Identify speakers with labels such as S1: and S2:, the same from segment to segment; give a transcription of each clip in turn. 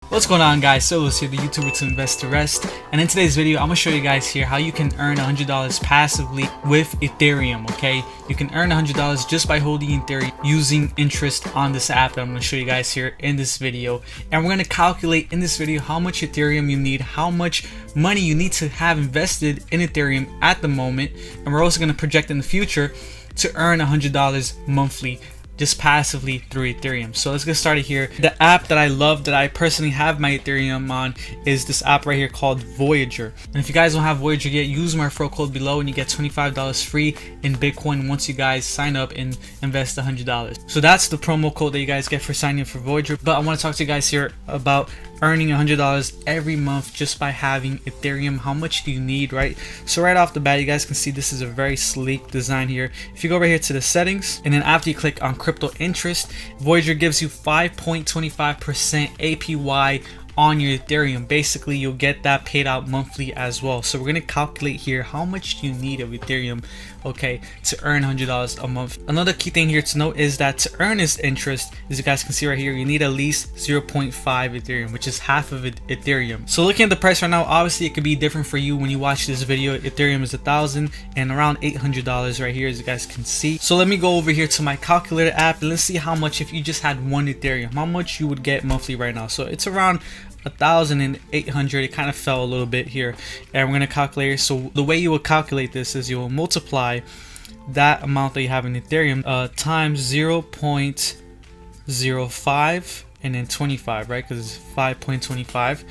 S1: What's going on, guys? So it's here, the YouTuber to invest to rest, and in today's video I'm gonna show you guys here how you can earn $100 passively with Ethereum. Okay, you can earn $100 just by holding Ethereum using interest on this app that I'm gonna show you guys here in this video. And we're gonna calculate in this video how much Ethereum you need, how much money you need to have invested in Ethereum at the moment, and we're also gonna project in the future to earn $100 monthly just passively through Ethereum. So let's get started here. The app that I love, that I personally have my Ethereum on, is this app right here called Voyager. And if you guys don't have Voyager yet, use my referral code below and you get $25 free in Bitcoin once you guys sign up and invest $100. So that's the promo code that you guys get for signing up for Voyager. But I want to talk to you guys here about earning $100 every month just by having Ethereum. How much do you need, right? So right off the bat, you guys can see this is a very sleek design here. If you go right here to the settings, and then after you click on crypto interest, Voyager gives you 5.25% APY on your Ethereum. Basically, you'll get that paid out monthly as well. So we're going to calculate here how much you need of Ethereum, okay, to earn $100 a month. Another key thing here to note is that to earn this interest, as you guys can see right here, you need at least 0.5 Ethereum, which is half of Ethereum. So looking at the price right now, obviously it could be different for you when you watch this video. Ethereum is $1,000 and around $800 right here, as you guys can see. So let me go over here to my calculator app and let's see how much, if you just had one Ethereum, how much you would get monthly right now. So it's around 1,800. It kind of fell a little bit here, and we're going to calculate. So the way you will calculate this is you will multiply that amount that you have in Ethereum times 0.05 and then 25, right? Because it's 5.25,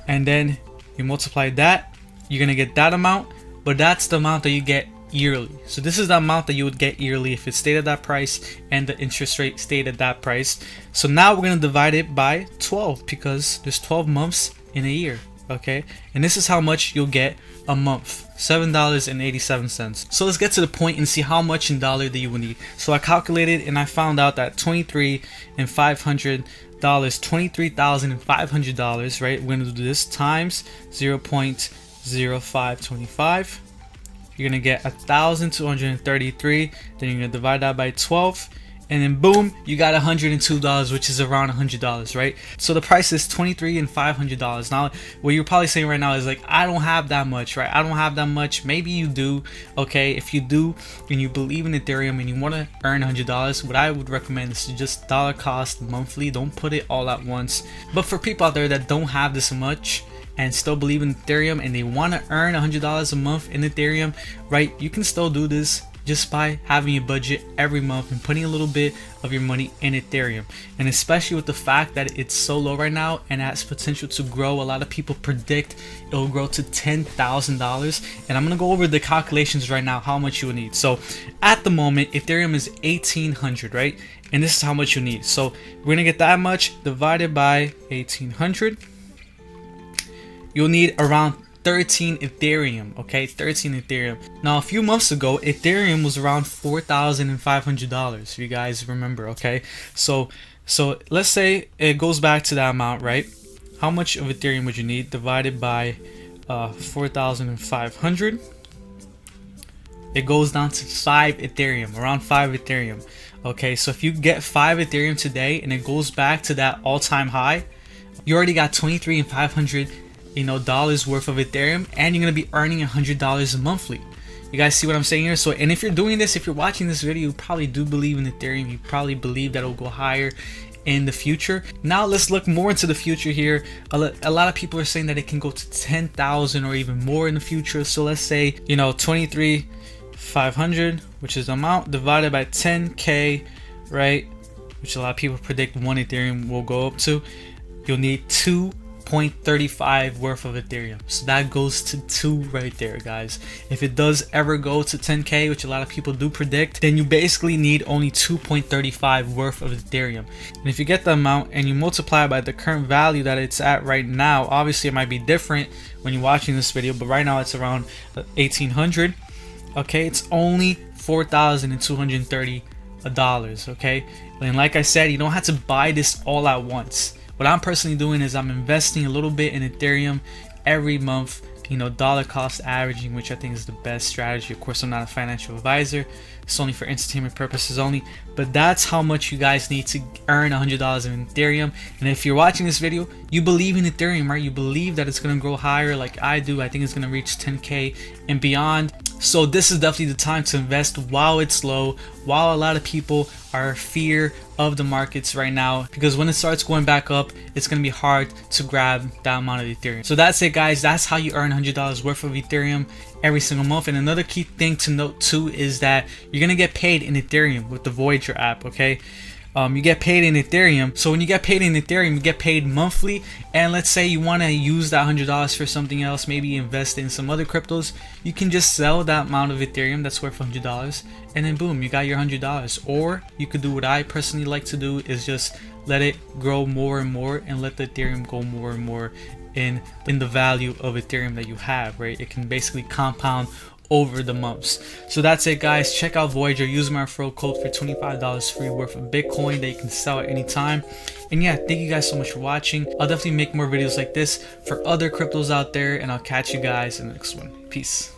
S1: and then you multiply that, you're going to get that amount, but that's the amount that you get yearly. So this is the amount that you would get yearly if it stayed at that price and the interest rate stayed at that price. So now we're going to divide it by 12 because there's 12 months in a year, okay? And this is how much you'll get a month, $7.87. So let's get to the point and see how much in dollar that you will need. So I calculated and I found out that $23,500, right? We're going to do this times 0.0525. You're gonna get 1,233. Then you're gonna divide that by 12, and then boom, you got $102, which is around $100, right? So the price is $23,500. Now, what you're probably saying right now is like, I don't have that much, right? I don't have that much. Maybe you do. Okay, if you do and you believe in Ethereum and you want to earn $100, what I would recommend is to just dollar cost monthly. Don't put it all at once. But for people out there that don't have this much and still believe in Ethereum and they want to earn $100 a month in Ethereum, right? You can still do this just by having a budget every month and putting a little bit of your money in Ethereum. And especially with the fact that it's so low right now and has potential to grow. A lot of people predict it will grow to $10,000, and I'm gonna go over the calculations right now how much you will need. So at the moment, Ethereum is 1,800, right? And this is how much you need. So we're gonna get that much divided by 1,800. You'll need around 13 Ethereum, okay? 13 Ethereum. Now, a few months ago, Ethereum was around $4,500, if you guys remember, okay? So let's say it goes back to that amount, right? How much of Ethereum would you need divided by 4,500? It goes down to 5 Ethereum, around 5 Ethereum, okay? So if you get 5 Ethereum today and it goes back to that all-time high, you already got $23,500 dollars worth of Ethereum, and you're gonna be earning $100 monthly. You guys see what I'm saying here? So, and if you're doing this, if you're watching this video, you probably do believe in Ethereum. You probably believe that it will go higher in the future. Now let's look more into the future here. A lot of people are saying that it can go to 10,000 or even more in the future. So let's say 23,500, which is the amount, divided by 10k, right? Which a lot of people predict 1 Ethereum will go up to. You'll need 2.35 worth of Ethereum. So that goes to 2 right there, guys. If it does ever go to 10k, which a lot of people do predict, then you basically need only 2.35 worth of Ethereum. And if you get the amount and you multiply by the current value that it's at right now, obviously it might be different when you're watching this video, but right now it's around 1,800. Okay, it's only $4,230, okay? And like I said, you don't have to buy this all at once. What I'm personally doing is I'm investing a little bit in Ethereum every month, dollar cost averaging, which I think is the best strategy. Of course, I'm not a financial advisor. It's only for entertainment purposes only. but that's how much you guys need to earn $100 in Ethereum. And if you're watching this video, you believe in Ethereum, right? You believe that it's gonna grow higher like I do. I think it's gonna reach 10K and beyond. So this is definitely the time to invest while it's low, while a lot of people are fear of the markets right now, because when it starts going back up, it's going to be hard to grab that amount of Ethereum. So that's it, guys. That's how you earn $100 worth of Ethereum every single month. And another key thing to note too is that you're going to get paid in Ethereum with the Voyager app, okay? You get paid in Ethereum. So when you get paid in Ethereum, you get paid monthly. And let's say you want to use that $100 for something else, maybe invest in some other cryptos, you can just sell that amount of Ethereum that's worth $100, and then boom, you got your $100. Or you could do what I personally like to do, is just let it grow more and more and let the Ethereum go more and more in the value of Ethereum that you have, right? It can basically compound over the months. So that's it, guys. Check out Voyager. Use my referral code for $25 free worth of Bitcoin that you can sell at any time. And yeah, thank you guys so much for watching. I'll definitely make more videos like this for other cryptos out there, and I'll catch you guys in the next one. Peace.